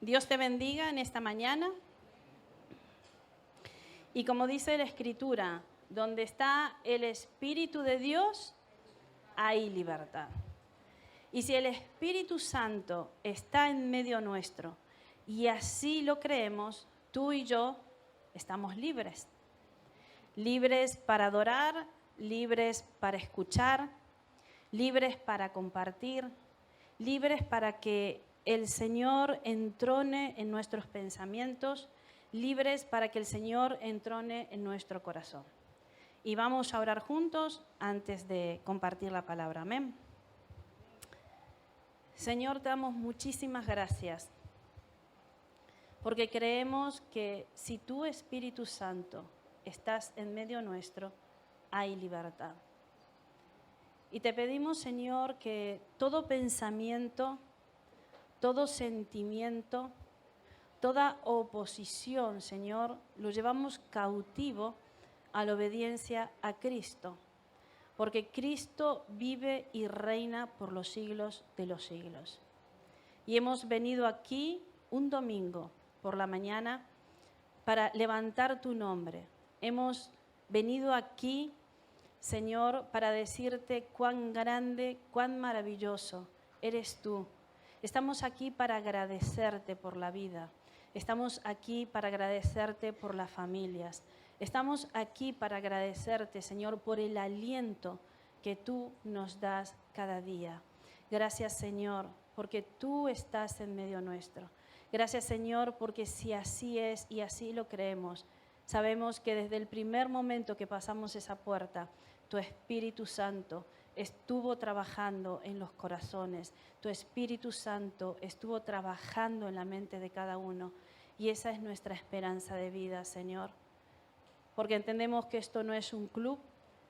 Dios te bendiga en esta mañana. Y como dice la Escritura, donde está el Espíritu de Dios, hay libertad. Y si el Espíritu Santo está en medio nuestro, y así lo creemos, tú y yo estamos libres. Libres para adorar, libres para escuchar, libres para compartir, libres para que el Señor entrone en nuestros pensamientos, libres para que el Señor entrone en nuestro corazón. Y vamos a orar juntos antes de compartir la palabra. Amén. Señor, te damos muchísimas gracias, porque creemos que si tú, Espíritu Santo, estás en medio nuestro, hay libertad. Y te pedimos, Señor, que todo pensamiento, todo sentimiento, toda oposición, Señor, lo llevamos cautivo a la obediencia a Cristo, porque Cristo vive y reina por los siglos de los siglos. Y hemos venido aquí un domingo por la mañana para levantar tu nombre. Hemos venido aquí, Señor, para decirte cuán grande, cuán maravilloso eres tú. Estamos aquí para agradecerte por la vida. Estamos aquí para agradecerte por las familias. Estamos aquí para agradecerte, Señor, por el aliento que tú nos das cada día. Gracias, Señor, porque tú estás en medio nuestro. Gracias, Señor, porque si así es y así lo creemos, sabemos que desde el primer momento que pasamos esa puerta, tu Espíritu Santo estuvo trabajando en los corazones. Tu Espíritu Santo estuvo trabajando en la mente de cada uno. Y esa es nuestra esperanza de vida, Señor. Porque entendemos que esto no es un club,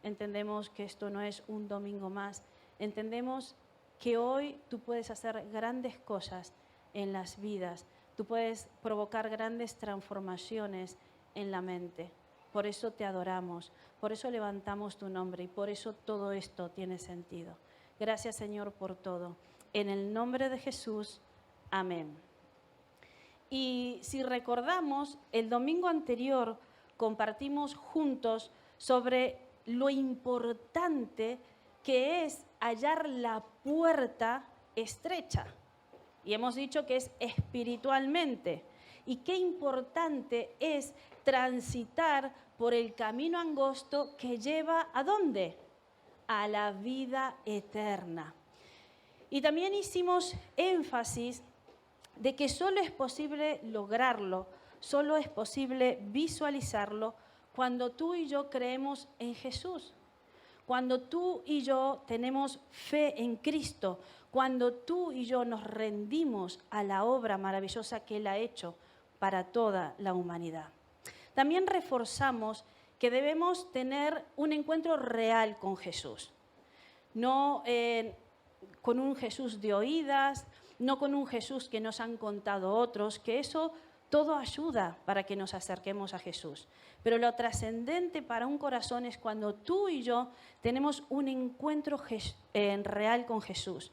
entendemos que esto no es un domingo más. Entendemos que hoy tú puedes hacer grandes cosas en las vidas. Tú puedes provocar grandes transformaciones en la mente. Por eso te adoramos, por eso levantamos tu nombre y por eso todo esto tiene sentido. Gracias, Señor, por todo. En el nombre de Jesús, amén. Y si recordamos, el domingo anterior compartimos juntos sobre lo importante que es hallar la puerta estrecha. Y hemos dicho que es espiritualmente. Y qué importante es transitar por el camino angosto que lleva ¿a dónde? A la vida eterna. Y también hicimos énfasis de que solo es posible lograrlo, solo es posible visualizarlo cuando tú y yo creemos en Jesús. Cuando tú y yo tenemos fe en Cristo, cuando tú y yo nos rendimos a la obra maravillosa que Él ha hecho para toda la humanidad. También reforzamos que debemos tener un encuentro real con Jesús, no con un Jesús de oídas, no con un Jesús que nos han contado otros, que eso todo ayuda para que nos acerquemos a Jesús. Pero lo trascendente para un corazón es cuando tú y yo tenemos un encuentro real con Jesús.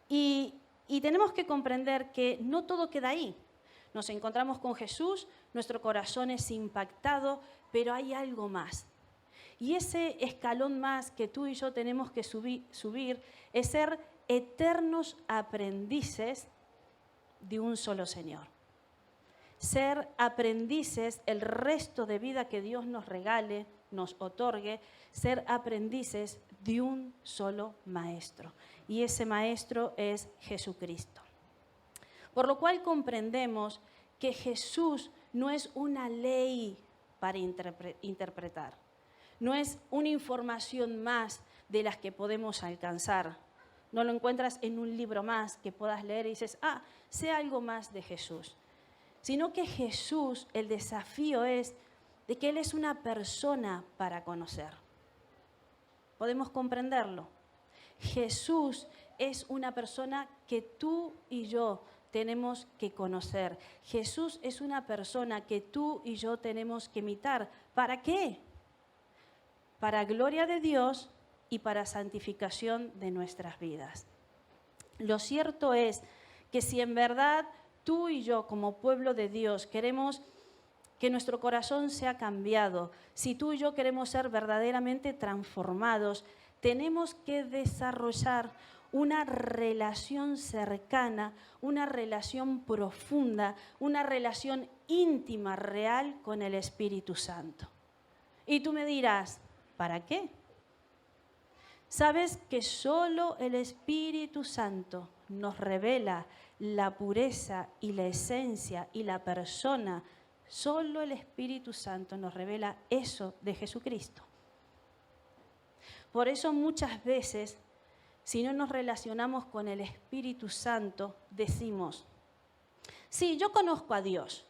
Y tenemos que comprender que no todo queda ahí. Nos encontramos con Jesús, nuestro corazón es impactado, pero hay algo más. Y ese escalón más que tú y yo tenemos que subir es ser eternos aprendices de un solo Señor. Ser aprendices el resto de vida que Dios nos regale, nos otorgue, ser aprendices de un solo Maestro. Y ese Maestro es Jesucristo. Por lo cual comprendemos que Jesús no es una ley para interpretar. No es una información más de las que podemos alcanzar. No lo encuentras en un libro más que puedas leer y dices, sé algo más de Jesús. Sino que Jesús, el desafío es de que Él es una persona para conocer. ¿Podemos comprenderlo? Jesús es una persona que tú y yo tenemos que conocer. Jesús es una persona que tú y yo tenemos que imitar. ¿Para qué? Para gloria de Dios y para santificación de nuestras vidas. Lo cierto es que si en verdad tú y yo como pueblo de Dios queremos que nuestro corazón sea cambiado, si tú y yo queremos ser verdaderamente transformados, tenemos que desarrollar una relación cercana, una relación profunda, una relación íntima, real con el Espíritu Santo. Y tú me dirás, ¿para qué? ¿Sabes que solo el Espíritu Santo nos revela la pureza y la esencia y la persona? Solo el Espíritu Santo nos revela eso de Jesucristo. Por eso muchas veces, si no nos relacionamos con el Espíritu Santo, decimos, sí, yo conozco a Dios.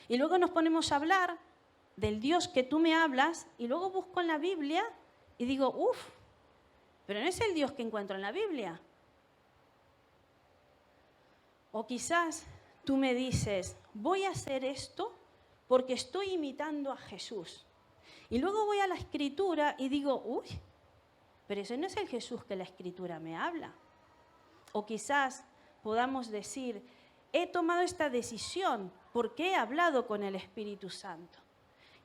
Y luego nos ponemos a hablar del Dios que tú me hablas y luego busco en la Biblia y digo, pero no es el Dios que encuentro en la Biblia. O quizás tú me dices, voy a hacer esto porque estoy imitando a Jesús. Y luego voy a la Escritura y digo, pero ese no es el Jesús que la Escritura me habla. O quizás podamos decir, he tomado esta decisión porque he hablado con el Espíritu Santo.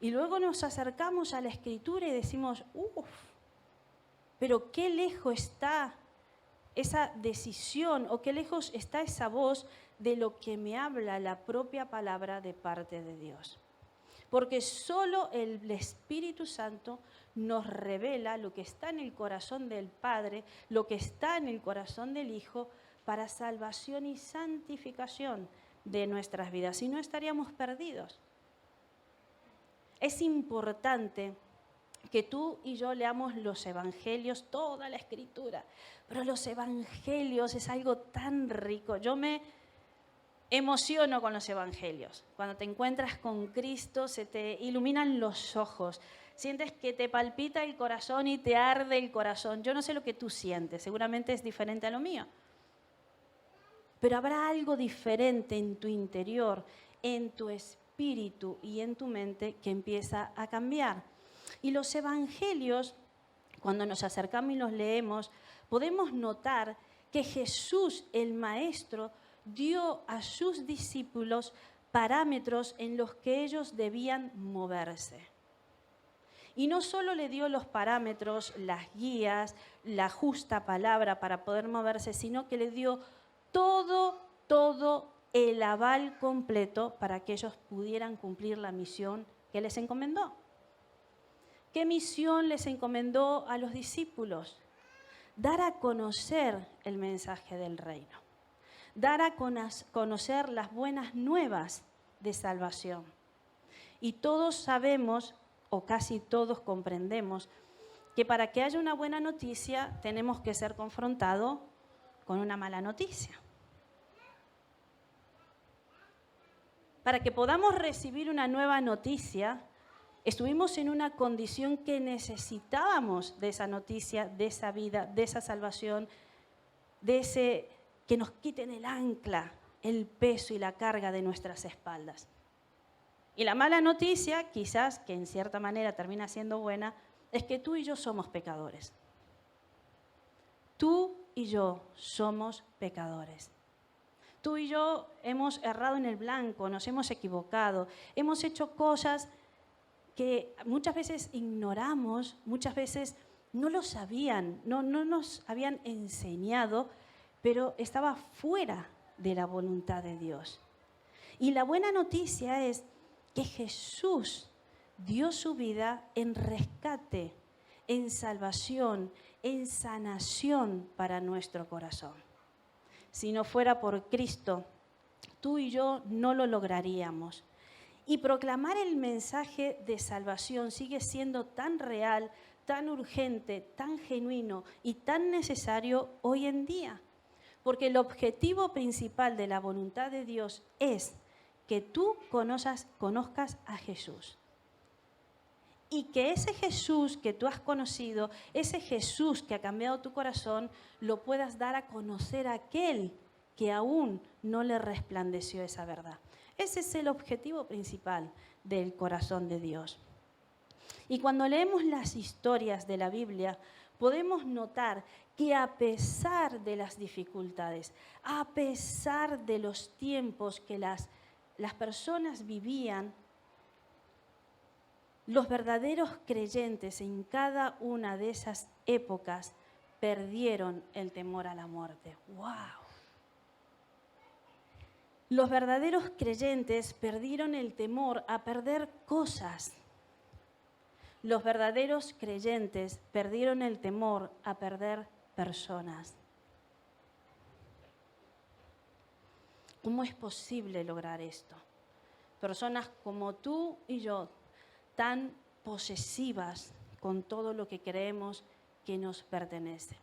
Y luego nos acercamos a la Escritura y decimos, pero qué lejos está esa decisión o qué lejos está esa voz de lo que me habla la propia palabra de parte de Dios. Porque solo el Espíritu Santo nos revela lo que está en el corazón del Padre, lo que está en el corazón del Hijo, para salvación y santificación de nuestras vidas. Si no, estaríamos perdidos. Es importante que tú y yo leamos los evangelios, toda la Escritura, pero los evangelios es algo tan rico. Yo me emociono con los evangelios. Cuando te encuentras con Cristo, se te iluminan los ojos, sientes que te palpita el corazón y te arde el corazón. Yo no sé lo que tú sientes, seguramente es diferente a lo mío, pero habrá algo diferente en tu interior, en tu espíritu y en tu mente que empieza a cambiar. Y los evangelios, cuando nos acercamos y los leemos, podemos notar que Jesús, el Maestro, dio a sus discípulos parámetros en los que ellos debían moverse. Y no solo le dio los parámetros, las guías, la justa palabra para poder moverse, sino que le dio todo el aval completo para que ellos pudieran cumplir la misión que les encomendó. ¿Qué misión les encomendó a los discípulos? Dar a conocer el mensaje del reino. Dar a conocer las buenas nuevas de salvación. Y todos sabemos, o casi todos comprendemos, que para que haya una buena noticia tenemos que ser confrontados con una mala noticia. Para que podamos recibir una nueva noticia, estuvimos en una condición que necesitábamos de esa noticia, de esa vida, de esa salvación, de ese que nos quiten el ancla, el peso y la carga de nuestras espaldas. Y la mala noticia, quizás, que en cierta manera termina siendo buena, es que tú y yo somos pecadores. Tú y yo somos pecadores. Tú y yo hemos errado en el blanco, nos hemos equivocado, hemos hecho cosas que muchas veces ignoramos, muchas veces no lo sabían, no nos habían enseñado, pero estaba fuera de la voluntad de Dios. Y la buena noticia es que Jesús dio su vida en rescate, en salvación, en sanación para nuestro corazón. Si no fuera por Cristo, tú y yo no lo lograríamos. Y proclamar el mensaje de salvación sigue siendo tan real, tan urgente, tan genuino y tan necesario hoy en día. Porque el objetivo principal de la voluntad de Dios es que tú conozcas a Jesús. Y que ese Jesús que tú has conocido, ese Jesús que ha cambiado tu corazón, lo puedas dar a conocer a aquel que aún no le resplandeció esa verdad. Ese es el objetivo principal del corazón de Dios. Y cuando leemos las historias de la Biblia, podemos notar que a pesar de las dificultades, a pesar de los tiempos que las personas vivían, los verdaderos creyentes en cada una de esas épocas perdieron el temor a la muerte. ¡Wow! Los verdaderos creyentes perdieron el temor a perder cosas. Los verdaderos creyentes perdieron el temor a perder personas. ¿Cómo es posible lograr esto? Personas como tú y yo, tan posesivas con todo lo que creemos que nos pertenece.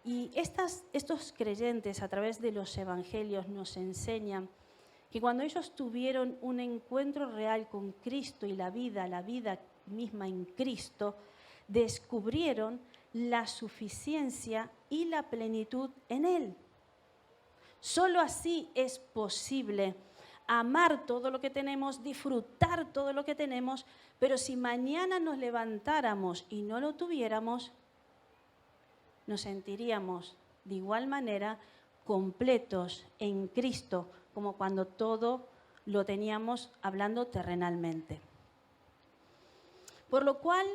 Y estos creyentes a través de los evangelios nos enseñan que cuando ellos tuvieron un encuentro real con Cristo y la vida misma en Cristo, descubrieron la suficiencia y la plenitud en Él. Solo así es posible amar todo lo que tenemos, disfrutar todo lo que tenemos, pero si mañana nos levantáramos y no lo tuviéramos, nos sentiríamos de igual manera completos en Cristo, como cuando todo lo teníamos hablando terrenalmente. Por lo cual,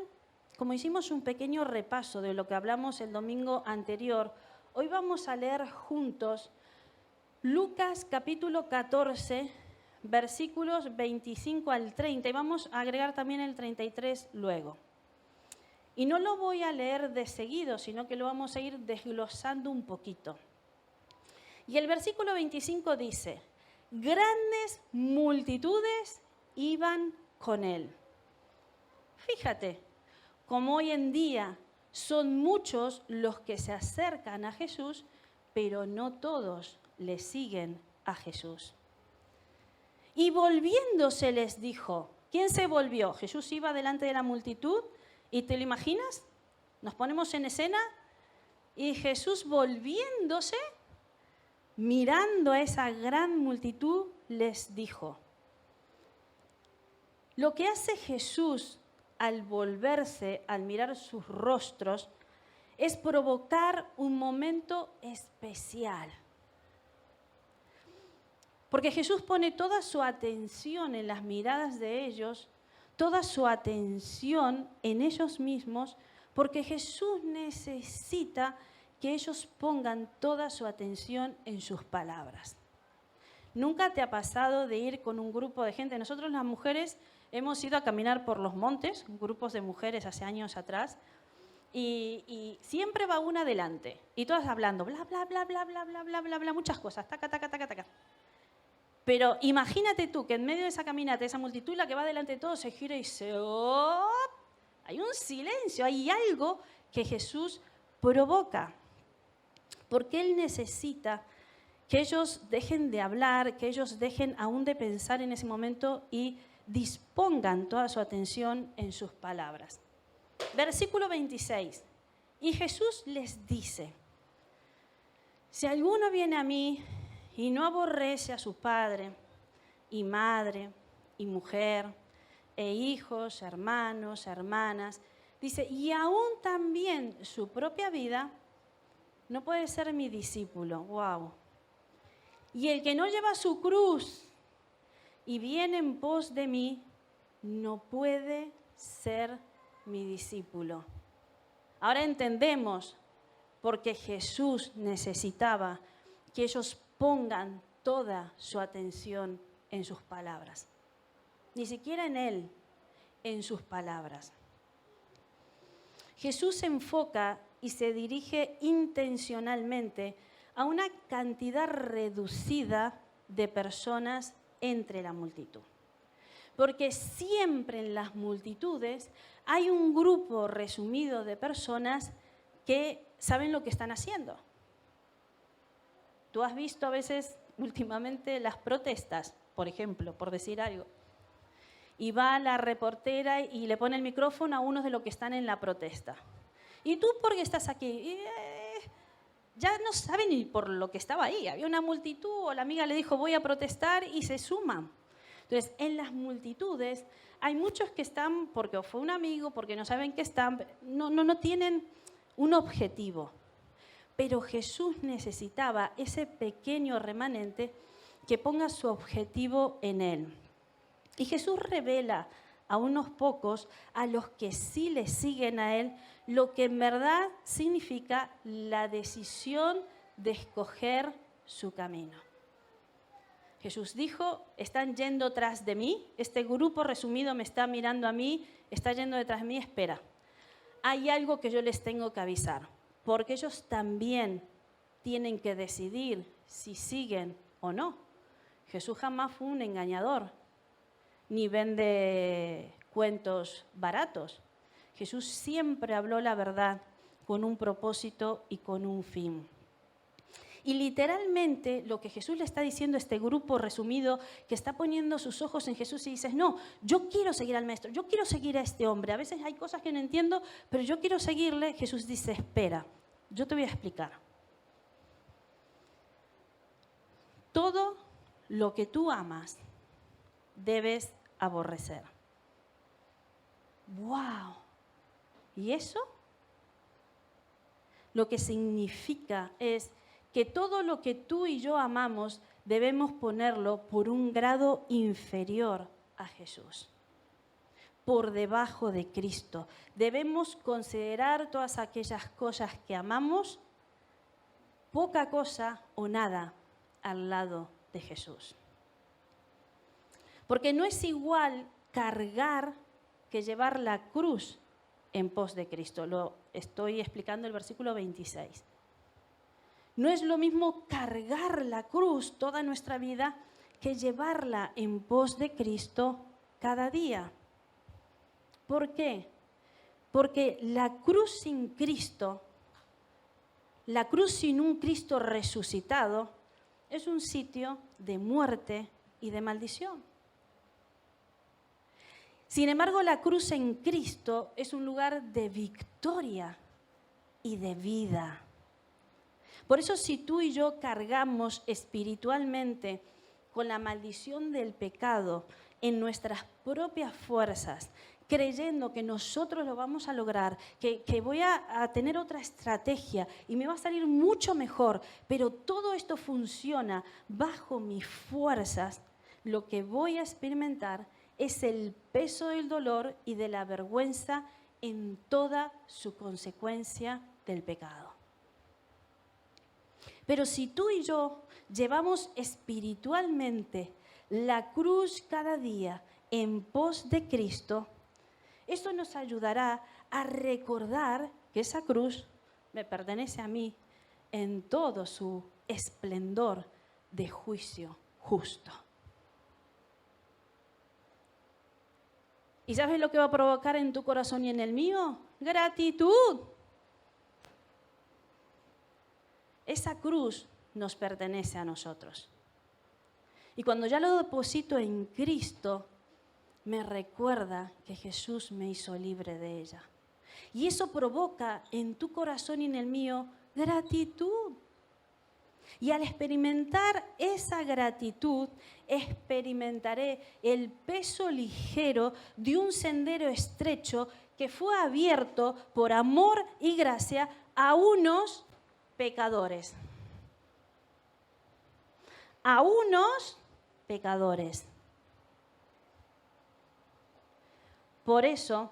como hicimos un pequeño repaso de lo que hablamos el domingo anterior, hoy vamos a leer juntos Lucas capítulo 14, versículos 25 al 30, y vamos a agregar también el 33 luego. Y no lo voy a leer de seguido, sino que lo vamos a ir desglosando un poquito. Y el versículo 25 dice, grandes multitudes iban con él. Fíjate, como hoy en día son muchos los que se acercan a Jesús, pero no todos le siguen a Jesús. Y volviéndose les dijo, ¿quién se volvió? Jesús iba delante de la multitud. ¿Y te lo imaginas? Nos ponemos en escena y Jesús volviéndose, mirando a esa gran multitud, les dijo. Lo que hace Jesús al volverse, al mirar sus rostros, es provocar un momento especial. Porque Jesús pone toda su atención en las miradas de ellos, toda su atención en ellos mismos, porque Jesús necesita que ellos pongan toda su atención en sus palabras. ¿Nunca te ha pasado de ir con un grupo de gente? Nosotros las mujeres hemos ido a caminar por los montes, grupos de mujeres hace años atrás, y siempre va una adelante, y todas hablando, bla, bla, bla, bla, bla, bla, bla, bla, bla, muchas cosas, taca, taca, taca, taca. Pero imagínate tú que en medio de esa caminata, de esa multitud, la que va delante de todos se gira y dice, ¡oh! Hay un silencio, hay algo que Jesús provoca. Porque Él necesita que ellos dejen de hablar, que ellos dejen aún de pensar en ese momento y dispongan toda su atención en sus palabras. Versículo 26. Y Jesús les dice, si alguno viene a mí y no aborrece a su padre y madre y mujer e hijos, hermanos, hermanas, dice, y aún también su propia vida, no puede ser mi discípulo. ¡Wow! Y el que no lleva su cruz y viene en pos de mí, no puede ser mi discípulo. Ahora entendemos por qué Jesús necesitaba que ellos pongan toda su atención en sus palabras. Ni siquiera en Él, en sus palabras. Jesús se enfoca y se dirige intencionalmente a una cantidad reducida de personas entre la multitud. Porque siempre en las multitudes hay un grupo resumido de personas que saben lo que están haciendo. Tú has visto a veces últimamente las protestas, por ejemplo, por decir algo. Y va la reportera y le pone el micrófono a unos de los que están en la protesta. ¿Y tú por qué estás aquí? Ya no saben ni por lo que estaba ahí. Había una multitud o la amiga le dijo voy a protestar y se suman. Entonces, en las multitudes hay muchos que están porque fue un amigo, porque no saben que están, no tienen un objetivo. Pero Jesús necesitaba ese pequeño remanente que ponga su objetivo en Él. Y Jesús revela a unos pocos, a los que sí le siguen a Él, lo que en verdad significa la decisión de escoger su camino. Jesús dijo, están yendo tras de mí, este grupo resumido me está mirando a mí, está yendo detrás de mí, espera. Hay algo que yo les tengo que avisar, porque ellos también tienen que decidir si siguen o no. Jesús jamás fue un engañador, ni vende cuentos baratos. Jesús siempre habló la verdad con un propósito y con un fin. Y literalmente lo que Jesús le está diciendo a este grupo resumido que está poniendo sus ojos en Jesús y dice, no, yo quiero seguir al Maestro, yo quiero seguir a este hombre. A veces hay cosas que no entiendo, pero yo quiero seguirle. Jesús dice, espera, yo te voy a explicar. Todo lo que tú amas debes aborrecer. ¡Wow! ¿Y eso? Lo que significa es que todo lo que tú y yo amamos debemos ponerlo por un grado inferior a Jesús, por debajo de Cristo. Debemos considerar todas aquellas cosas que amamos poca cosa o nada al lado de Jesús. Porque no es igual cargar que llevar la cruz en pos de Cristo. Lo estoy explicando en el versículo 26. No es lo mismo cargar la cruz toda nuestra vida que llevarla en pos de Cristo cada día. ¿Por qué? Porque la cruz sin Cristo, la cruz sin un Cristo resucitado, es un sitio de muerte y de maldición. Sin embargo, la cruz en Cristo es un lugar de victoria y de vida. Por eso, si tú y yo cargamos espiritualmente con la maldición del pecado en nuestras propias fuerzas, creyendo que nosotros lo vamos a lograr, que voy a tener otra estrategia y me va a salir mucho mejor, pero todo esto funciona bajo mis fuerzas, lo que voy a experimentar es el peso del dolor y de la vergüenza en toda su consecuencia del pecado. Pero si tú y yo llevamos espiritualmente la cruz cada día en pos de Cristo, esto nos ayudará a recordar que esa cruz me pertenece a mí en todo su esplendor de juicio justo. ¿Y sabes lo que va a provocar en tu corazón y en el mío? Gratitud. Esa cruz nos pertenece a nosotros. Y cuando ya lo deposito en Cristo, me recuerda que Jesús me hizo libre de ella. Y eso provoca en tu corazón y en el mío gratitud. Y al experimentar esa gratitud, experimentaré el peso ligero de un sendero estrecho que fue abierto por amor y gracia a unos pecadores. A unos pecadores. Por eso,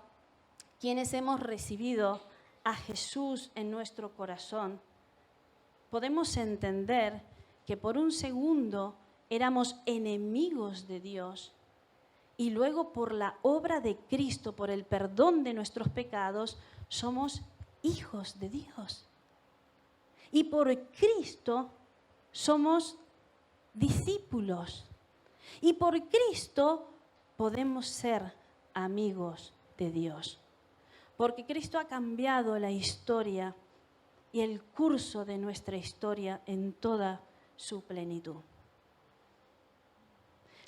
quienes hemos recibido a Jesús en nuestro corazón, podemos entender que por un segundo éramos enemigos de Dios y luego por la obra de Cristo, por el perdón de nuestros pecados, somos hijos de Dios. Y por Cristo somos discípulos. Y por Cristo podemos ser amigos de Dios. Porque Cristo ha cambiado la historia y el curso de nuestra historia en toda su plenitud.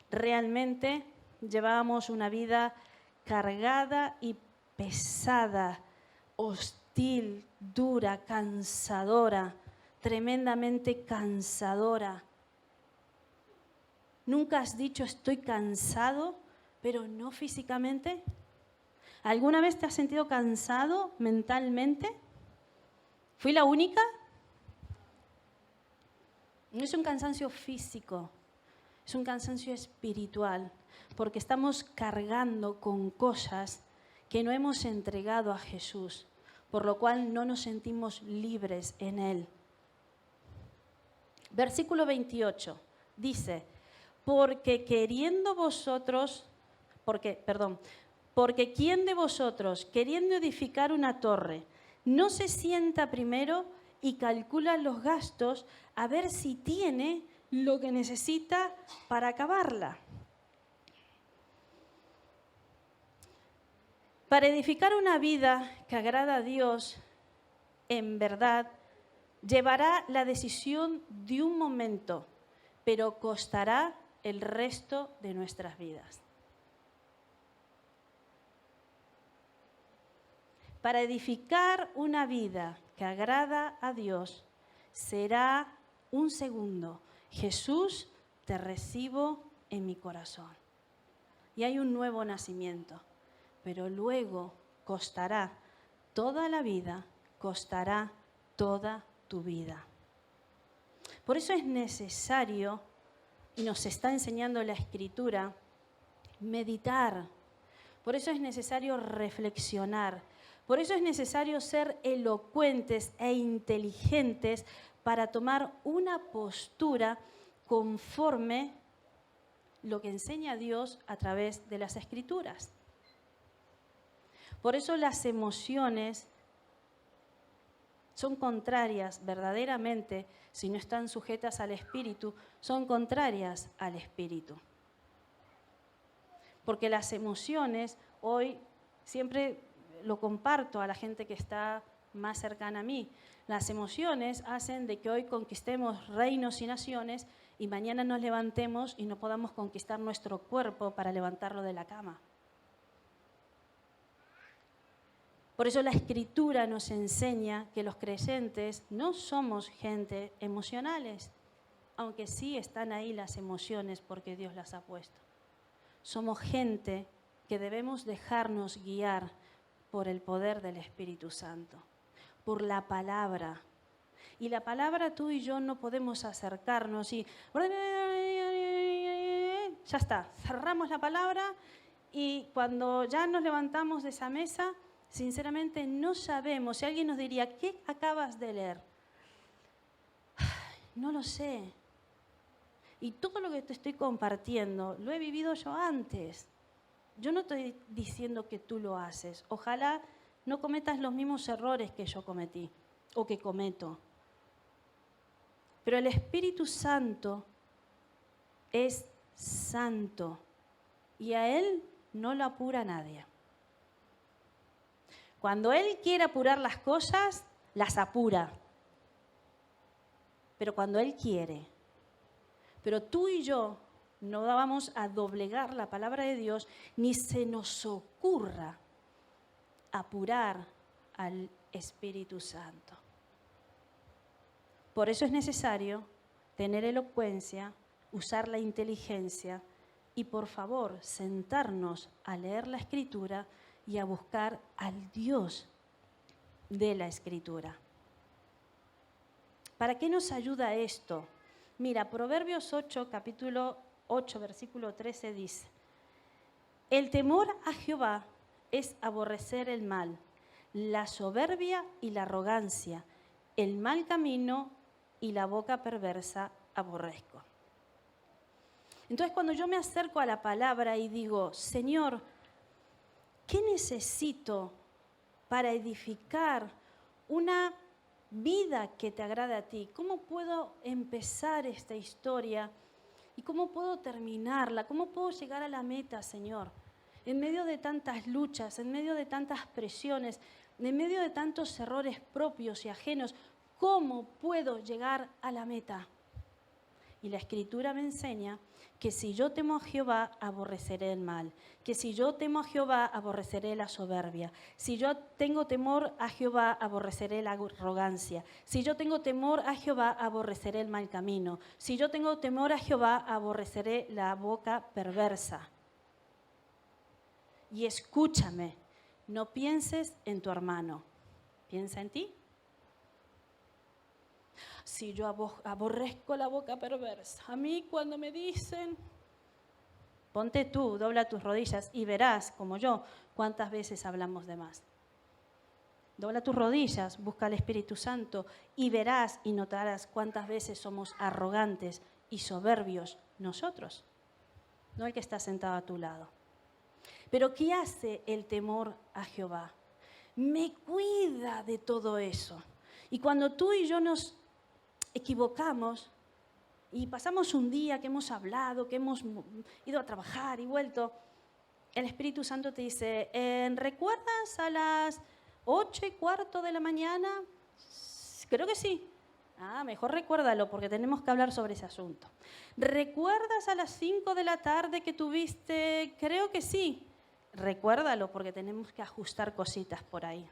Realmente llevábamos una vida cargada y pesada, hostil, dura, cansadora, tremendamente cansadora. ¿Nunca has dicho estoy cansado, pero no físicamente? ¿Alguna vez te has sentido cansado mentalmente? ¿Fui la única? No es un cansancio físico, es un cansancio espiritual, porque estamos cargando con cosas que no hemos entregado a Jesús, por lo cual no nos sentimos libres en Él. Versículo 28 dice, porque ¿quién de vosotros, queriendo edificar una torre, no se sienta primero y calcula los gastos a ver si tiene lo que necesita para acabarla? Para edificar una vida que agrada a Dios, en verdad, llevará la decisión de un momento, pero costará el resto de nuestras vidas. Para edificar una vida que agrada a Dios, será un segundo. Jesús, te recibo en mi corazón. Y hay un nuevo nacimiento, pero luego costará toda la vida, costará toda tu vida. Por eso es necesario, y nos está enseñando la Escritura, meditar. Por eso es necesario reflexionar. Por eso es necesario ser elocuentes e inteligentes para tomar una postura conforme lo que enseña Dios a través de las Escrituras. Por eso las emociones son contrarias verdaderamente, si no están sujetas al Espíritu, son contrarias al Espíritu. Porque las emociones, hoy siempre lo comparto a la gente que está más cercana a mí, las emociones hacen de que hoy conquistemos reinos y naciones y mañana nos levantemos y no podamos conquistar nuestro cuerpo para levantarlo de la cama. Por eso la Escritura nos enseña que los creyentes no somos gente emocionales, aunque sí están ahí las emociones porque Dios las ha puesto. Somos gente que debemos dejarnos guiar por el poder del Espíritu Santo, por la palabra. Y la palabra tú y yo no podemos acercarnos y ya está, cerramos la palabra y cuando ya nos levantamos de esa mesa, sinceramente no sabemos. Si alguien nos diría, ¿qué acabas de leer? No lo sé. Y todo lo que te estoy compartiendo lo he vivido yo antes. Yo no estoy diciendo que tú lo haces. Ojalá no cometas los mismos errores que yo cometí o que cometo. Pero el Espíritu Santo es santo y a Él no lo apura nadie. Cuando Él quiere apurar las cosas, las apura. Pero cuando Él quiere. Pero tú y yo no vamos a doblegar la palabra de Dios, ni se nos ocurra apurar al Espíritu Santo. Por eso es necesario tener elocuencia, usar la inteligencia y, por favor, sentarnos a leer la Escritura y a buscar al Dios de la Escritura. ¿Para qué nos ayuda esto? Mira, Proverbios 8, capítulo 8, versículo 13 dice, el temor a Jehová es aborrecer el mal, la soberbia y la arrogancia, el mal camino y la boca perversa aborrezco. Entonces, cuando yo me acerco a la palabra y digo, Señor, ¿qué necesito para edificar una vida que te agrade a ti? ¿Cómo puedo empezar esta historia? ¿Y cómo puedo terminarla? ¿Cómo puedo llegar a la meta, Señor? En medio de tantas luchas, en medio de tantas presiones, en medio de tantos errores propios y ajenos, ¿cómo puedo llegar a la meta? Y la Escritura me enseña que si yo temo a Jehová, aborreceré el mal. Que si yo temo a Jehová, aborreceré la soberbia. Si yo tengo temor a Jehová, aborreceré la arrogancia. Si yo tengo temor a Jehová, aborreceré el mal camino. Si yo tengo temor a Jehová, aborreceré la boca perversa. Y escúchame, no pienses en tu hermano, piensa en ti. Si yo aborrezco la boca perversa, a mí cuando me dicen, ponte tú, dobla tus rodillas y verás, como yo, cuántas veces hablamos de más. Dobla tus rodillas, busca al Espíritu Santo y verás y notarás cuántas veces somos arrogantes y soberbios nosotros, no el que está sentado a tu lado. Pero ¿qué hace el temor a Jehová? Me cuida de todo eso. Y cuando tú y yo nos equivocamos y pasamos un día que hemos hablado, que hemos ido a trabajar y vuelto, el Espíritu Santo te dice, ¿recuerdas a las 8:15 de la mañana? Creo que sí. Mejor recuérdalo porque tenemos que hablar sobre ese asunto. ¿Recuerdas a las 5 de la tarde que tuviste? Creo que sí. Recuérdalo porque tenemos que ajustar cositas por ahí.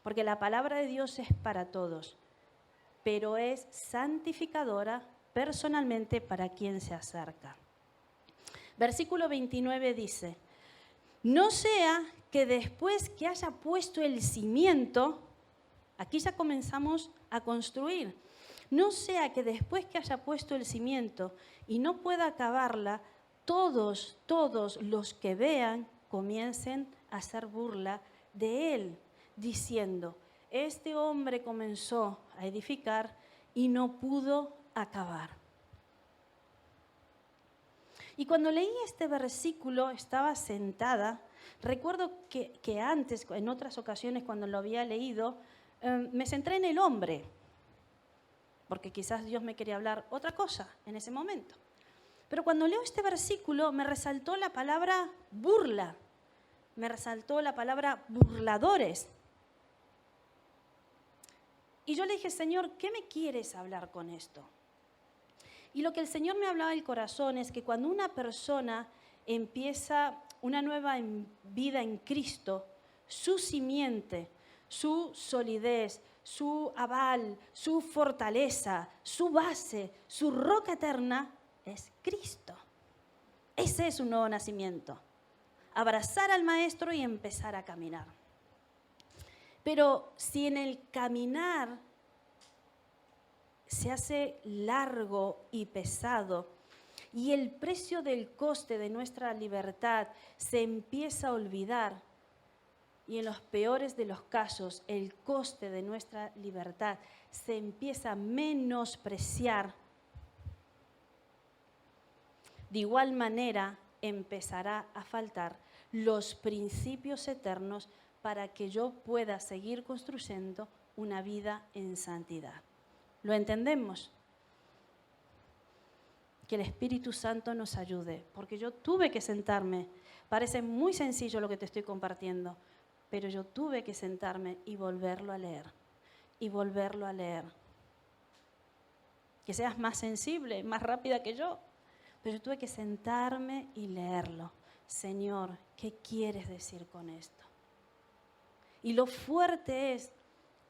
Porque la palabra de Dios es para todos, pero es santificadora personalmente para quien se acerca. Versículo 29 dice, no sea que después que haya puesto el cimiento, aquí ya comenzamos a construir, no sea que después que haya puesto el cimiento y no pueda acabarla, todos los que vean comiencen a hacer burla de él, diciendo, este hombre comenzó a edificar y no pudo acabar. Y cuando leí este versículo, estaba sentada. Recuerdo que antes, en otras ocasiones cuando lo había leído, me centré en el hombre, porque quizás Dios me quería hablar otra cosa en ese momento. Pero cuando leo este versículo, me resaltó la palabra burla, me resaltó la palabra burladores. Y yo le dije, Señor, ¿qué me quieres hablar con esto? Y lo que el Señor me hablaba del corazón es que cuando una persona empieza una nueva vida en Cristo, su simiente, su solidez, su aval, su fortaleza, su base, su roca eterna es Cristo. Ese es un nuevo nacimiento. Abrazar al Maestro y empezar a caminar. Pero si en el caminar se hace largo y pesado y el precio del coste de nuestra libertad se empieza a olvidar, y en los peores de los casos el coste de nuestra libertad se empieza a menospreciar, de igual manera empezará a faltar los principios eternos para que yo pueda seguir construyendo una vida en santidad. ¿Lo entendemos? Que el Espíritu Santo nos ayude, porque yo tuve que sentarme. Parece muy sencillo lo que te estoy compartiendo, pero yo tuve que sentarme y volverlo a leer, y volverlo a leer. Que seas más sensible, más rápida que yo, pero yo tuve que sentarme y leerlo. Señor, ¿qué quieres decir con esto? Y lo fuerte es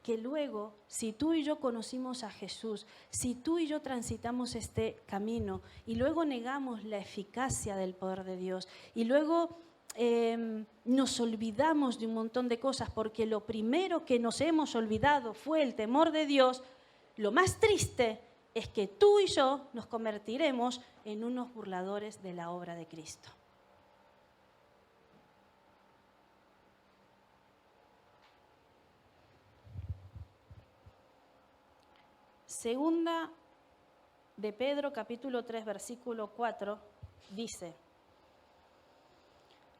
que luego, si tú y yo conocimos a Jesús, si tú y yo transitamos este camino y luego negamos la eficacia del poder de Dios y luego nos olvidamos de un montón de cosas porque lo primero que nos hemos olvidado fue el temor de Dios, lo más triste es que tú y yo nos convertiremos en unos burladores de la obra de Cristo. Segunda de Pedro, capítulo 3, versículo 4, dice,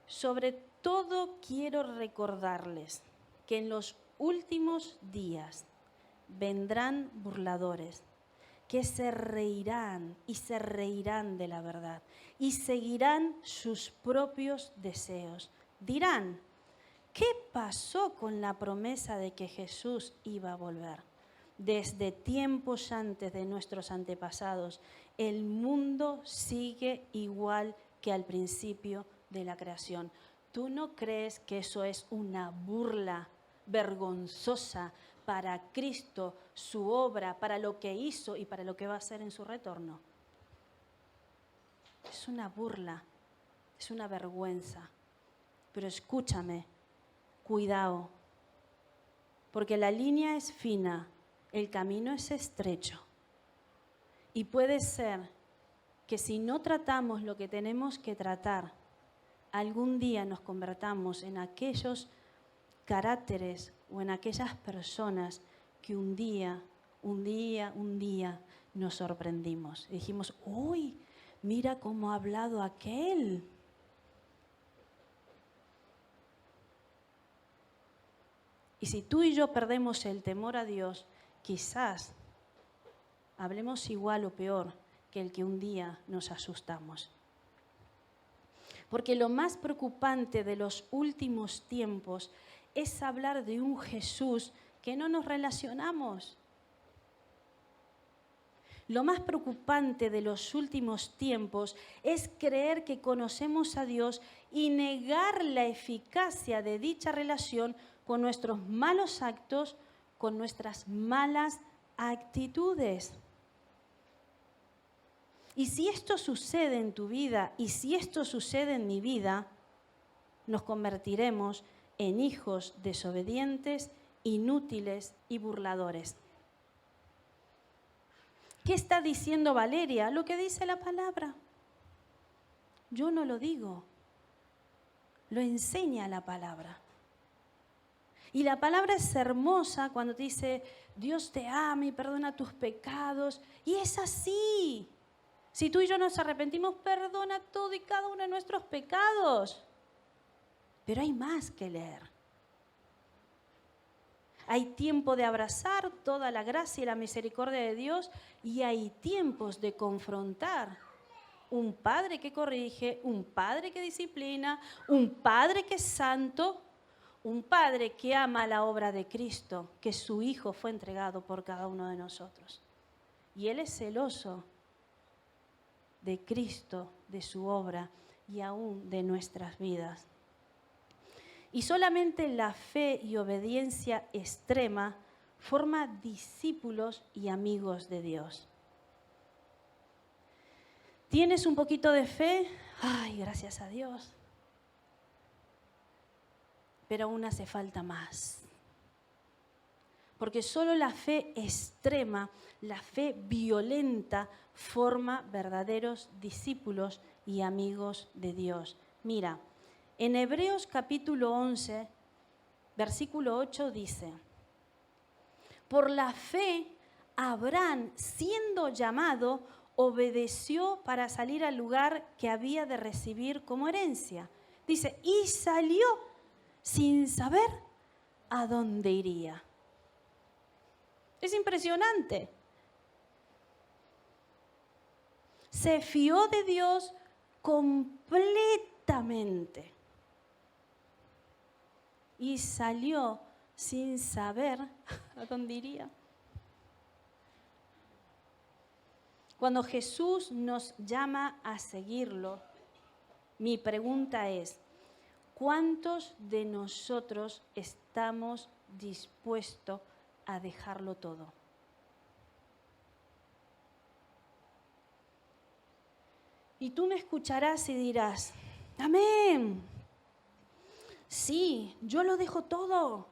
sobre todo quiero recordarles que en los últimos días vendrán burladores que se reirán de la verdad y seguirán sus propios deseos. Dirán, ¿qué pasó con la promesa de que Jesús iba a volver? desde tiempos antes de nuestros antepasados, el mundo sigue igual que al principio de la creación. ¿Tú no crees que eso es una burla vergonzosa para Cristo, su obra, para lo que hizo y para lo que va a hacer en su retorno? Es una burla, es una vergüenza. Pero escúchame, cuidado, porque la línea es fina, el camino es estrecho. Y puede ser que si no tratamos lo que tenemos que tratar, algún día nos convertamos en aquellos caracteres o en aquellas personas que un día nos sorprendimos. Y dijimos, uy, mira cómo ha hablado aquel. Y si tú y yo perdemos el temor a Dios, quizás hablemos igual o peor que el que un día nos asustamos. Porque lo más preocupante de los últimos tiempos es hablar de un Jesús que no nos relacionamos. Lo más preocupante de los últimos tiempos es creer que conocemos a Dios y negar la eficacia de dicha relación con nuestros malos actos, con nuestras malas actitudes. Y si esto sucede en tu vida y si esto sucede en mi vida, nos convertiremos en hijos desobedientes, inútiles y burladores. ¿Qué está diciendo Valeria? Lo que dice la palabra. Yo no lo digo, lo enseña la palabra. Y la palabra es hermosa cuando te dice, Dios te ama y perdona tus pecados. Y es así. Si tú y yo nos arrepentimos, perdona todo y cada uno de nuestros pecados. Pero hay más que leer. Hay tiempo de abrazar toda la gracia y la misericordia de Dios y hay tiempos de confrontar. Un padre que corrige, un padre que disciplina, un padre que es santo, un padre que ama la obra de Cristo, que su Hijo fue entregado por cada uno de nosotros. Y Él es celoso de Cristo, de su obra y aún de nuestras vidas. Y solamente la fe y obediencia extrema forma discípulos y amigos de Dios. ¿Tienes un poquito de fe? Ay, gracias a Dios. Pero aún hace falta más. Porque solo la fe extrema, la fe violenta, forma verdaderos discípulos y amigos de Dios. Mira, en Hebreos capítulo 11, versículo 8 dice, por la fe, Abraham, siendo llamado, obedeció para salir al lugar que había de recibir como herencia. Dice, y salió sin saber a dónde iría. Es impresionante. Se fió de Dios completamente. Y salió sin saber a dónde iría. Cuando Jesús nos llama a seguirlo, mi pregunta es, ¿cuántos de nosotros estamos dispuestos a dejarlo todo? Y tú me escucharás y dirás, amén. Sí, yo lo dejo todo,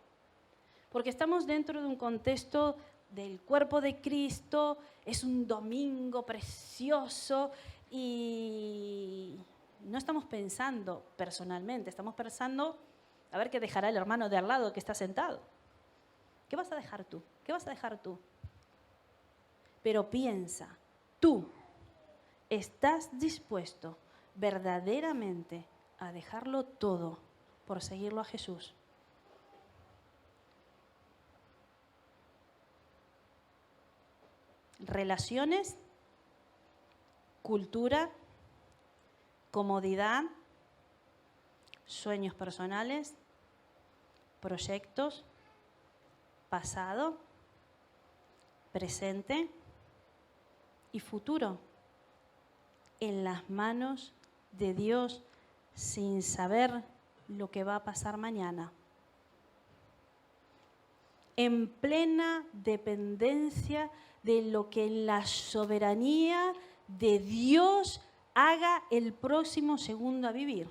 porque estamos dentro de un contexto del cuerpo de Cristo, es un domingo precioso y no estamos pensando personalmente, estamos pensando a ver qué dejará el hermano de al lado que está sentado. ¿Qué vas a dejar tú? ¿Qué vas a dejar tú? Pero piensa, tú estás dispuesto verdaderamente a dejarlo todo por seguirlo a Jesús. Relaciones, cultura, comodidad, sueños personales, proyectos, pasado, presente y futuro en las manos de Dios sin saber lo que va a pasar mañana. En plena dependencia de lo que en la soberanía de Dios haga el próximo segundo a vivir.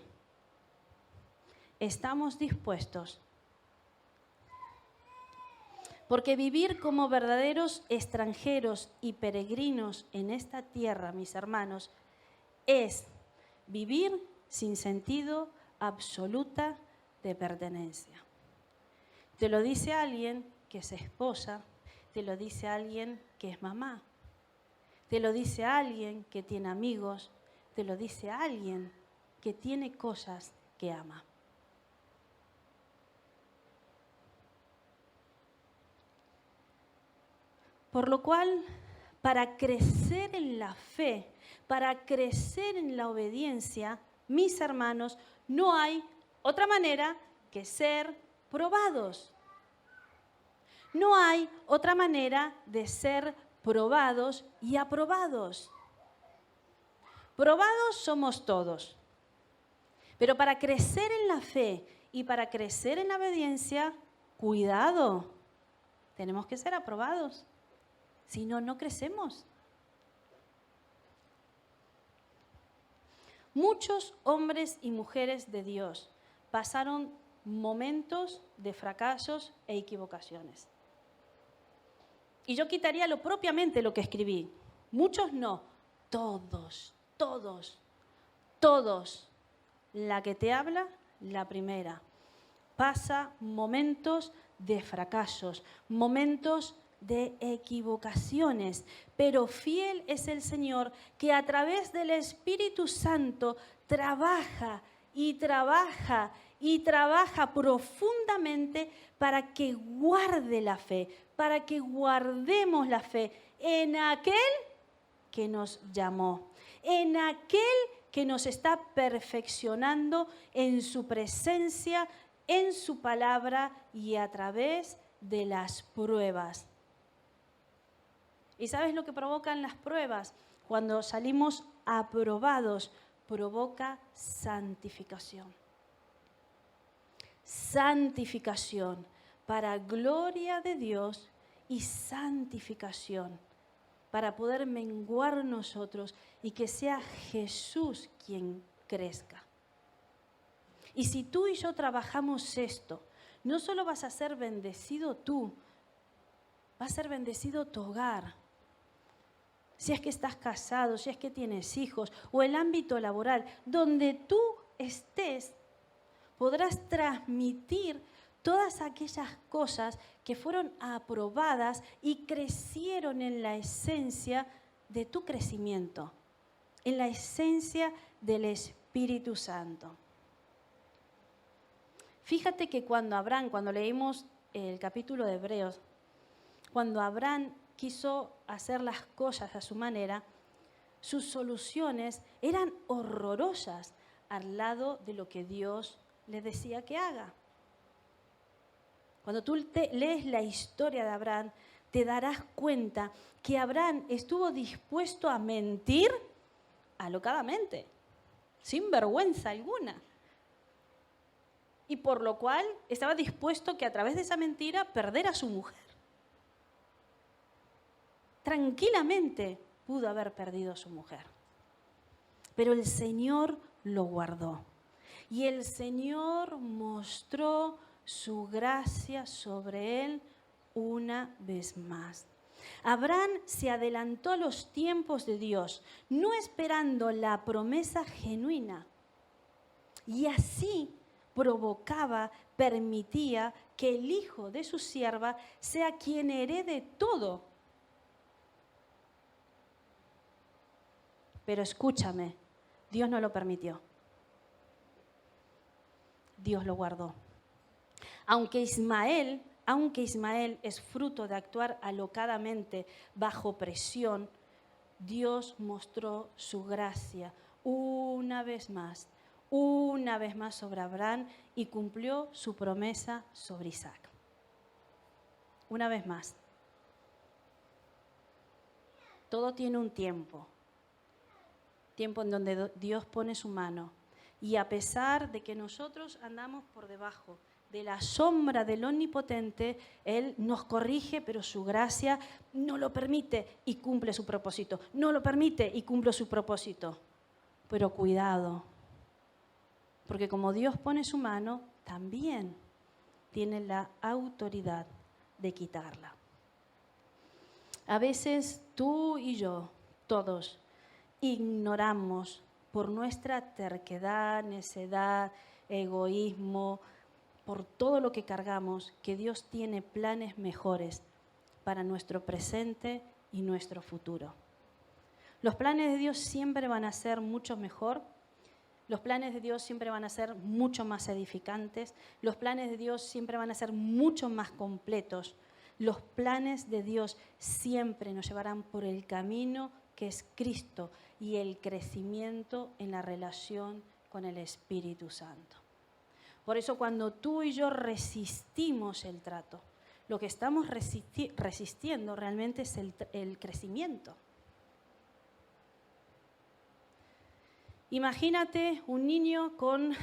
¿Estamos dispuestos? Porque vivir como verdaderos extranjeros y peregrinos en esta tierra, mis hermanos, es vivir sin sentido absoluta de pertenencia. Te lo dice alguien que es esposa, te lo dice alguien que es mamá, te lo dice alguien que tiene amigos, te lo dice alguien que tiene cosas que ama. Por lo cual, para crecer en la fe, para crecer en la obediencia, mis hermanos, no hay otra manera que ser probados. No hay otra manera de ser probados y aprobados. Probados somos todos. Pero para crecer en la fe y para crecer en la obediencia, cuidado, tenemos que ser aprobados. Si no, no crecemos. Muchos hombres y mujeres de Dios pasaron momentos de fracasos e equivocaciones. Y yo quitaría propiamente lo que escribí. Muchos no, todos. La que te habla, la primera. Pasa momentos de fracasos, momentos de equivocaciones, pero fiel es el Señor que a través del Espíritu Santo trabaja profundamente para que guarde la fe, para que guardemos la fe en aquel que nos llamó, en aquel que nos está perfeccionando en su presencia, en su palabra y a través de las pruebas. ¿Y sabes lo que provocan las pruebas? Cuando salimos aprobados, provoca santificación. Santificación para gloria de Dios y santificación para poder menguar nosotros y que sea Jesús quien crezca. Y si tú y yo trabajamos esto, no solo vas a ser bendecido tú, va a ser bendecido tu hogar. Si es que estás casado, si es que tienes hijos, o el ámbito laboral, donde tú estés, podrás transmitir todas aquellas cosas que fueron aprobadas y crecieron en la esencia de tu crecimiento, en la esencia del Espíritu Santo. Fíjate que cuando leímos el capítulo de Hebreos, cuando Abraham quiso hacer las cosas a su manera, sus soluciones eran horrorosas al lado de lo que Dios le decía que haga. Cuando tú lees la historia de Abraham, te darás cuenta que Abraham estuvo dispuesto a mentir alocadamente, sin vergüenza alguna. Y por lo cual estaba dispuesto que a través de esa mentira perder a su mujer. Tranquilamente pudo haber perdido a su mujer. Pero el Señor lo guardó. Y el Señor mostró su gracia sobre él una vez más. Abraham se adelantó a los tiempos de Dios, no esperando la promesa genuina. Y así permitía que el hijo de su sierva sea quien herede todo. Pero escúchame, Dios no lo permitió. Dios lo guardó. Aunque Ismael es fruto de actuar alocadamente bajo presión, Dios mostró su gracia una vez más sobre Abraham y cumplió su promesa sobre Isaac. Una vez más. Todo tiene un tiempo en donde Dios pone su mano. Y a pesar de que nosotros andamos por debajo de la sombra del Omnipotente, Él nos corrige, pero su gracia no lo permite y cumple su propósito. No lo permite y cumple su propósito. Pero cuidado, porque como Dios pone su mano, también tiene la autoridad de quitarla. A veces tú y yo, todos, ignoramos por nuestra terquedad, necedad, egoísmo, por todo lo que cargamos, que Dios tiene planes mejores para nuestro presente y nuestro futuro. Los planes de Dios siempre van a ser mucho mejor. Los planes de Dios siempre van a ser mucho más edificantes. Los planes de Dios siempre van a ser mucho más completos. Los planes de Dios siempre nos llevarán por el camino que es Cristo y el crecimiento en la relación con el Espíritu Santo. Por eso cuando tú y yo resistimos el trato, lo que estamos resistiendo realmente es el crecimiento. Imagínate un niño con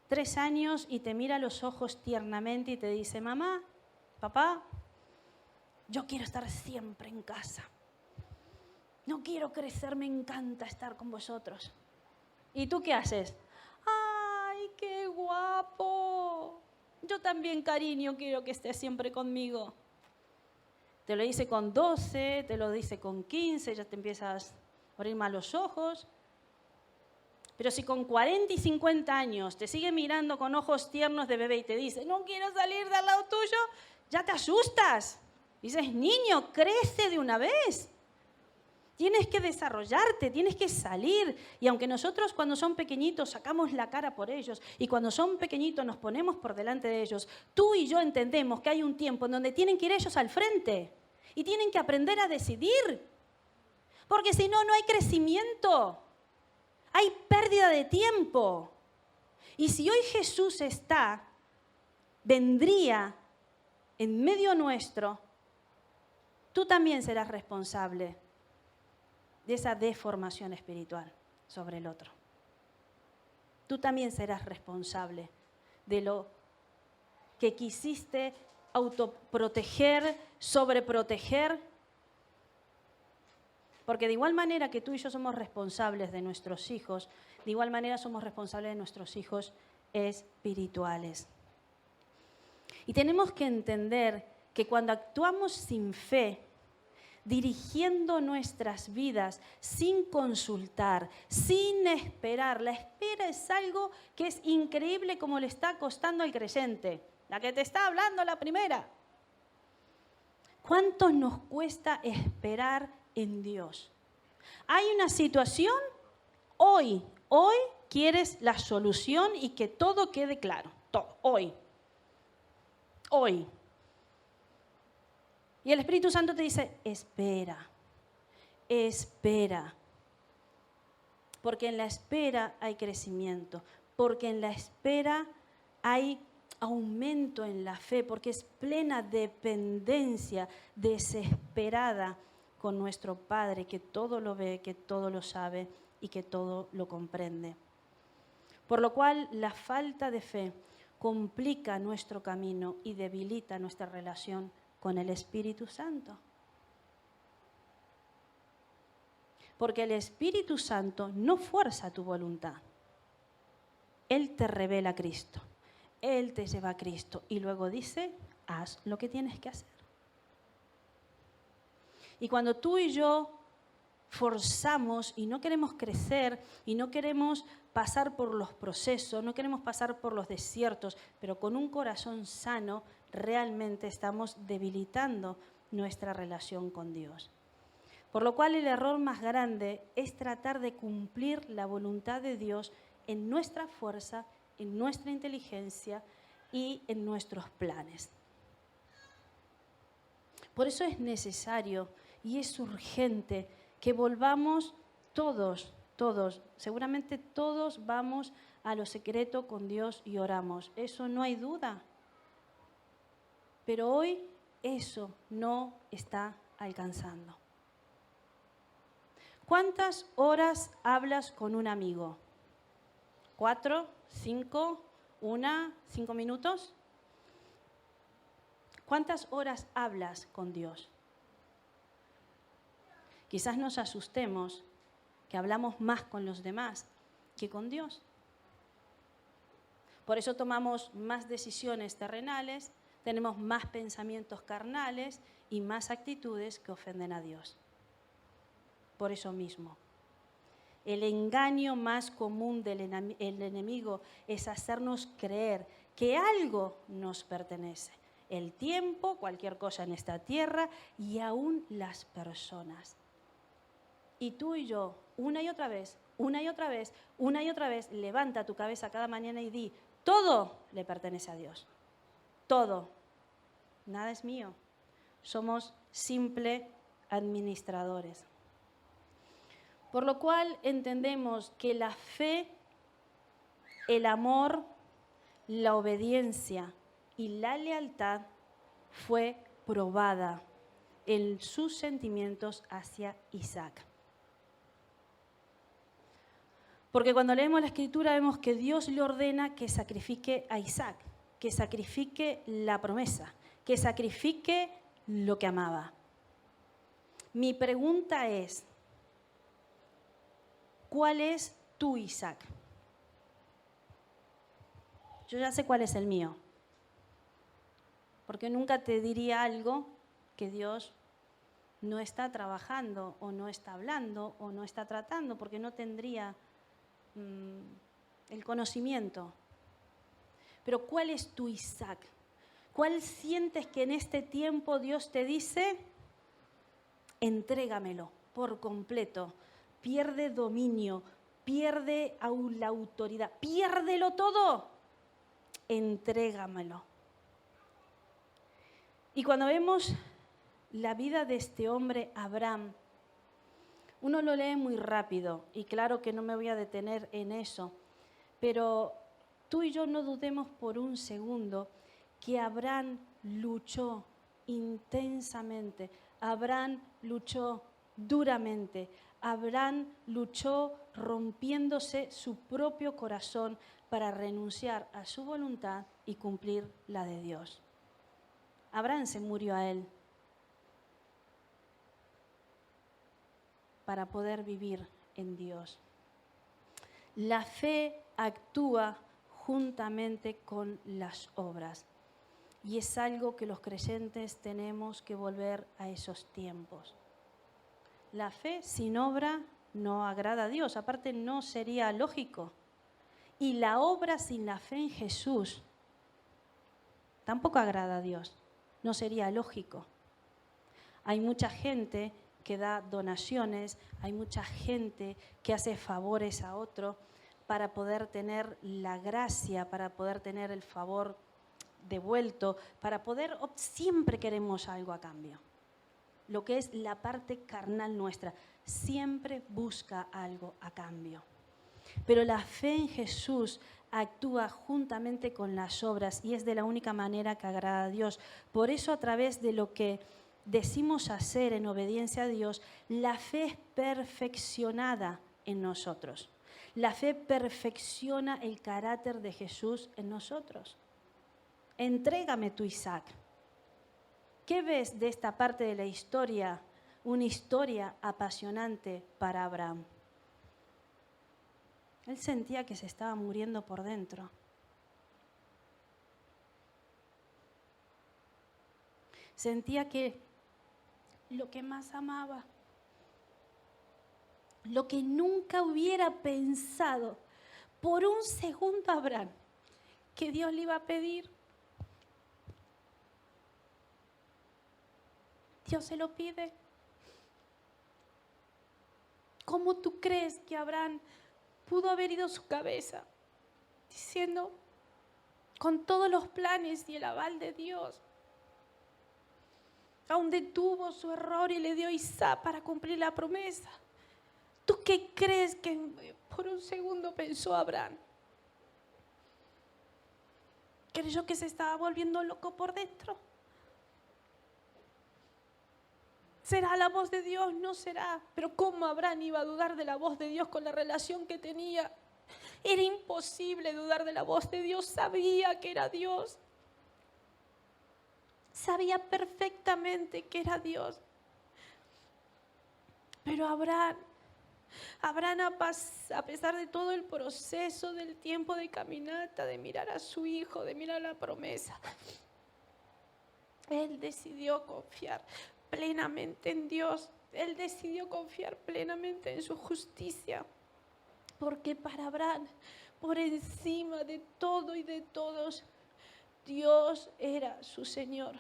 3 años y te mira a los ojos tiernamente y te dice: mamá, papá, yo quiero estar siempre en casa. No quiero crecer, me encanta estar con vosotros. ¿Y tú qué haces? ¡Ay, qué guapo! Yo también, cariño, quiero que estés siempre conmigo. Te lo dice con 12, te lo dice con 15, ya te empiezas a abrir más los ojos. Pero si con 40 y 50 años te sigue mirando con ojos tiernos de bebé y te dice: no quiero salir del lado tuyo, ya te asustas. Dices: niño, crece de una vez. Tienes que desarrollarte, tienes que salir. Y aunque nosotros cuando son pequeñitos sacamos la cara por ellos y cuando son pequeñitos nos ponemos por delante de ellos, tú y yo entendemos que hay un tiempo en donde tienen que ir ellos al frente y tienen que aprender a decidir. Porque si no, no hay crecimiento. Hay pérdida de tiempo. Y si hoy Jesús vendría en medio nuestro, tú también serás responsable de esa deformación espiritual sobre el otro. Tú también serás responsable de lo que quisiste autoproteger, sobreproteger. Porque de igual manera que tú y yo somos responsables de nuestros hijos, de igual manera somos responsables de nuestros hijos espirituales. Y tenemos que entender que cuando actuamos sin fe, dirigiendo nuestras vidas sin consultar, sin esperar. La espera es algo que es increíble como le está costando al creyente. La que te está hablando la primera. ¿Cuánto nos cuesta esperar en Dios? Hay una situación, hoy quieres la solución y que todo quede claro. Todo, hoy. Y el Espíritu Santo te dice: espera. Porque en la espera hay crecimiento. Porque en la espera hay aumento en la fe. Porque es plena dependencia desesperada con nuestro Padre, que todo lo ve, que todo lo sabe y que todo lo comprende. Por lo cual la falta de fe complica nuestro camino y debilita nuestra relación con el Espíritu Santo. Porque el Espíritu Santo no fuerza tu voluntad. Él te revela a Cristo. Él te lleva a Cristo y luego dice: haz lo que tienes que hacer. Y cuando tú y yo forzamos y no queremos crecer y no queremos pasar por los procesos, no queremos pasar por los desiertos, pero con un corazón sano, realmente estamos debilitando nuestra relación con Dios. Por lo cual el error más grande es tratar de cumplir la voluntad de Dios en nuestra fuerza, en nuestra inteligencia y en nuestros planes. Por eso es necesario y es urgente que volvamos todos, seguramente todos vamos a lo secreto con Dios y oramos. Eso no hay duda. Pero hoy eso no está alcanzando. ¿Cuántas horas hablas con un amigo? ¿4, 5, 1, 5 minutos? ¿Cuántas horas hablas con Dios? Quizás nos asustemos que hablamos más con los demás que con Dios. Por eso tomamos más decisiones terrenales, tenemos más pensamientos carnales y más actitudes que ofenden a Dios. Por eso mismo. El engaño más común del enemigo es hacernos creer que algo nos pertenece. El tiempo, cualquier cosa en esta tierra y aún las personas. Y tú y yo, una y otra vez, levanta tu cabeza cada mañana y di, todo le pertenece a Dios. Todo. Nada es mío. Somos simples administradores. Por lo cual entendemos que la fe, el amor, la obediencia y la lealtad fue probada en sus sentimientos hacia Isaac. Porque cuando leemos la Escritura vemos que Dios le ordena que sacrifique a Isaac, que sacrifique la promesa, que sacrifique lo que amaba. Mi pregunta es, ¿cuál es tu Isaac? Yo ya sé cuál es el mío, porque nunca te diría algo que Dios no está trabajando o no está hablando o no está tratando, porque no tendría el conocimiento. Pero ¿cuál es tu Isaac? ¿Cuál sientes que en este tiempo Dios te dice? Entrégamelo por completo. Pierde dominio, pierde la autoridad, piérdelo todo. Entrégamelo. Y cuando vemos la vida de este hombre, Abraham, uno lo lee muy rápido y claro que no me voy a detener en eso, pero tú y yo no dudemos por un segundo que Abraham luchó intensamente, Abraham luchó duramente, Abraham luchó rompiéndose su propio corazón para renunciar a su voluntad y cumplir la de Dios. Abraham se murió a él para poder vivir en Dios. La fe actúa juntamente con las obras y es algo que los creyentes tenemos que volver a esos tiempos. La fe sin obra no agrada a Dios, aparte no sería lógico. Y la obra sin la fe en Jesús tampoco agrada a Dios, no sería lógico. Hay mucha gente que da donaciones, hay mucha gente que hace favores a otro para poder tener la gracia, para poder tener el favor devuelto, para poder, siempre queremos algo a cambio. Lo que es la parte carnal nuestra, siempre busca algo a cambio. Pero la fe en Jesús actúa juntamente con las obras y es de la única manera que agrada a Dios. Por eso a través de lo que decimos hacer en obediencia a Dios, la fe es perfeccionada en nosotros. La fe perfecciona el carácter de Jesús en nosotros. Entrégame tu Isaac. ¿Qué ves de esta parte de la historia? Una historia apasionante para Abraham. Él sentía que se estaba muriendo por dentro. Sentía que lo que más amaba, lo que nunca hubiera pensado por un segundo Abraham, que Dios le iba a pedir, Dios se lo pide. ¿Cómo tú crees que Abraham pudo haber ido su cabeza diciendo, con todos los planes y el aval de Dios, aún detuvo su error y le dio a Isaac para cumplir la promesa? ¿Tú qué crees que por un segundo pensó Abraham? ¿Creyó que se estaba volviendo loco por dentro? ¿Será la voz de Dios? No será. Pero ¿cómo Abraham iba a dudar de la voz de Dios con la relación que tenía? Era imposible dudar de la voz de Dios. Sabía que era Dios. Sabía perfectamente que era Dios. Pero Abraham, a pesar de todo el proceso del tiempo de caminata, de mirar a su hijo, de mirar la promesa, él decidió confiar plenamente en Dios. Él decidió confiar plenamente en su justicia. Porque para Abraham, por encima de todo y de todos, Dios era su Señor.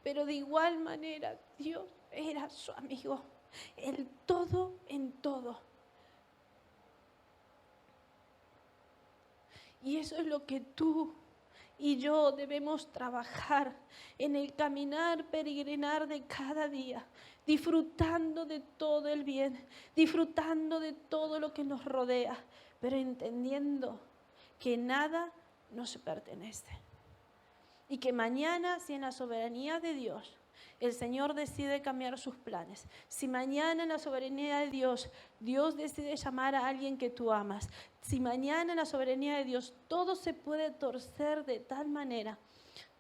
Pero de igual manera, Dios era su amigo. El todo en todo. Y eso es lo que tú y yo debemos trabajar en el caminar, peregrinar de cada día, disfrutando de todo el bien, disfrutando de todo lo que nos rodea, pero entendiendo que nada nos pertenece. Y que mañana, si en la soberanía de Dios el Señor decide cambiar sus planes, si mañana en la soberanía de Dios, Dios decide llamar a alguien que tú amas, si mañana en la soberanía de Dios todo se puede torcer de tal manera,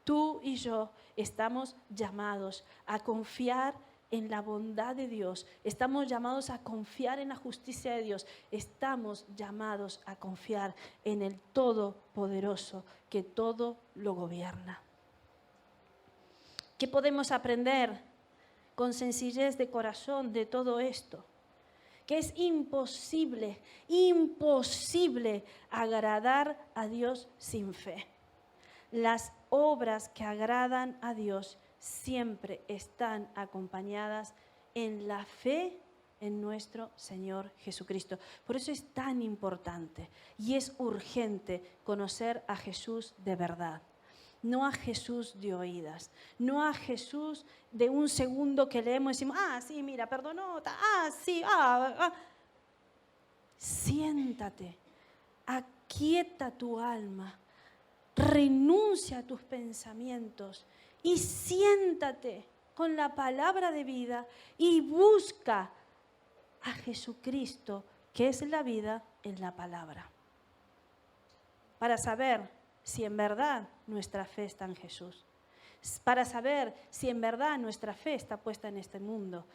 tú y yo estamos llamados a confiar en la bondad de Dios, estamos llamados a confiar en la justicia de Dios, estamos llamados a confiar en el Todopoderoso que todo lo gobierna. ¿Qué podemos aprender con sencillez de corazón de todo esto? Que es imposible agradar a Dios sin fe. Las obras que agradan a Dios siempre están acompañadas en la fe en nuestro Señor Jesucristo. Por eso es tan importante y es urgente conocer a Jesús de verdad. No a Jesús de oídas, no a Jesús de un segundo que leemos y decimos, sí, mira, perdonó, sí, Siéntate, aquieta tu alma, renuncia a tus pensamientos y siéntate con la palabra de vida y busca a Jesucristo, que es la vida en la palabra, para saber si en verdad nuestra fe está en Jesús, para saber si en verdad nuestra fe está puesta en este mundo,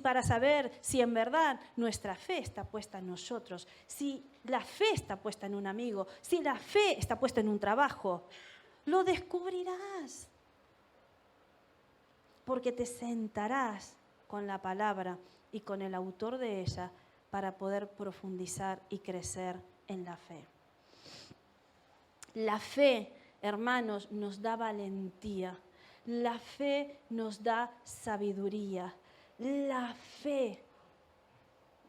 para saber si en verdad nuestra fe está puesta en nosotros, si la fe está puesta en un amigo, si la fe está puesta en un trabajo. Lo descubrirás, porque te sentarás con la palabra y con el autor de ella para poder profundizar y crecer en la fe. La fe, hermanos, nos da valentía. La fe nos da sabiduría. La fe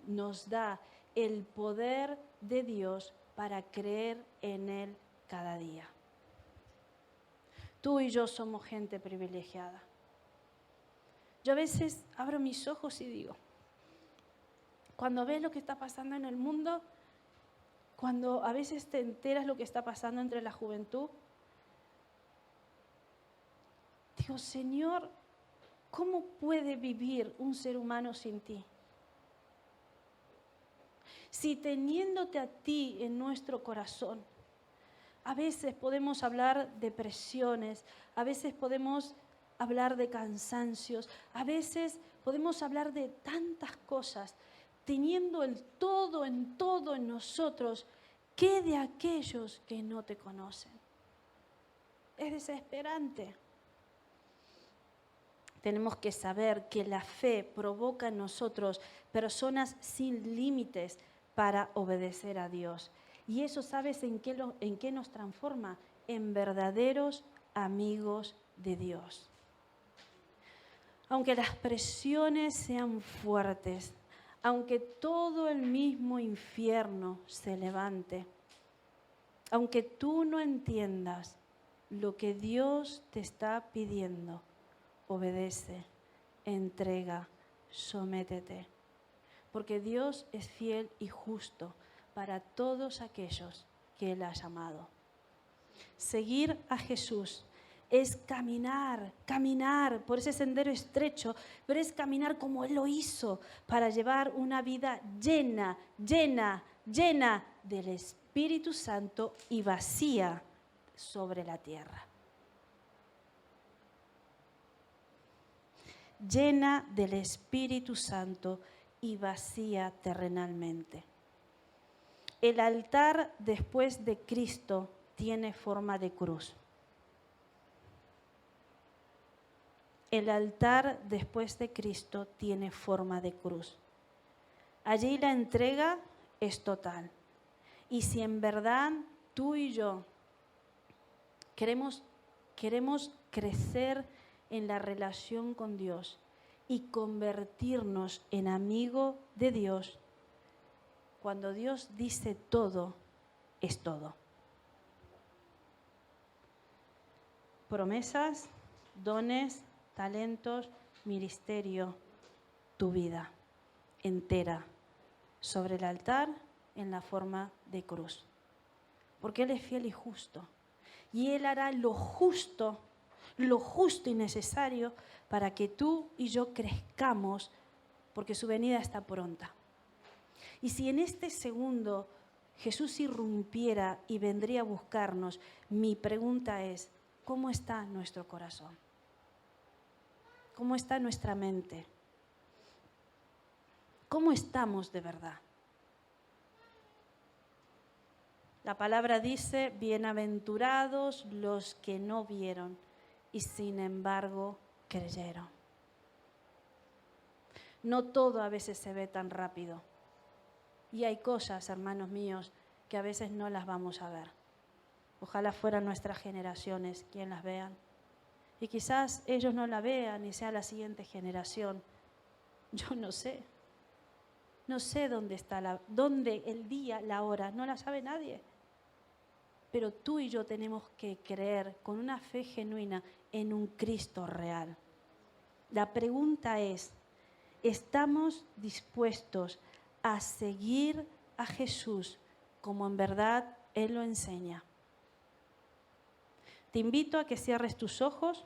nos da el poder de Dios para creer en Él cada día. Tú y yo somos gente privilegiada. Yo a veces abro mis ojos y digo, cuando ves lo que está pasando en el mundo, cuando a veces te enteras lo que está pasando entre la juventud, digo, Señor, ¿cómo puede vivir un ser humano sin ti? Si teniéndote a ti en nuestro corazón, a veces podemos hablar de presiones, a veces podemos hablar de cansancios, a veces podemos hablar de tantas cosas, teniendo el todo en nosotros, ¿qué de aquellos que no te conocen? Es desesperante. Tenemos que saber que la fe provoca en nosotros personas sin límites para obedecer a Dios. Y eso, ¿sabes en qué nos transforma? En verdaderos amigos de Dios. Aunque las presiones sean fuertes, aunque todo el mismo infierno se levante, aunque tú no entiendas lo que Dios te está pidiendo, obedece, entrega, sométete. Porque Dios es fiel y justo para todos aquellos que Él ha llamado. Seguir a Jesús es caminar, caminar por ese sendero estrecho, pero es caminar como Él lo hizo para llevar una vida llena, llena, llena del Espíritu Santo y vacía sobre la tierra. Llena del Espíritu Santo y vacía terrenalmente. El altar después de Cristo tiene forma de cruz. El altar después de Cristo tiene forma de cruz. Allí la entrega es total. Y si en verdad tú y yo queremos crecer en la relación con Dios y convertirnos en amigo de Dios, cuando Dios dice todo, es todo. Promesas, dones, talentos, ministerio, tu vida entera sobre el altar en la forma de cruz. Porque Él es fiel y justo. Y Él hará lo justo y necesario para que tú y yo crezcamos, porque su venida está pronta. Y si en este segundo Jesús irrumpiera y vendría a buscarnos, mi pregunta es, ¿cómo está nuestro corazón? ¿Cómo está nuestra mente? ¿Cómo estamos de verdad? La palabra dice, bienaventurados los que no vieron y sin embargo creyeron. No todo a veces se ve tan rápido. Y hay cosas, hermanos míos, que a veces no las vamos a ver. Ojalá fueran nuestras generaciones quien las vean. Y quizás ellos no la vean y sea la siguiente generación. Yo no sé. No sé dónde está dónde el día, la hora, no la sabe nadie. Pero tú y yo tenemos que creer con una fe genuina en un Cristo real. La pregunta es, ¿estamos dispuestos a seguir a Jesús como en verdad Él lo enseña? Te invito a que cierres tus ojos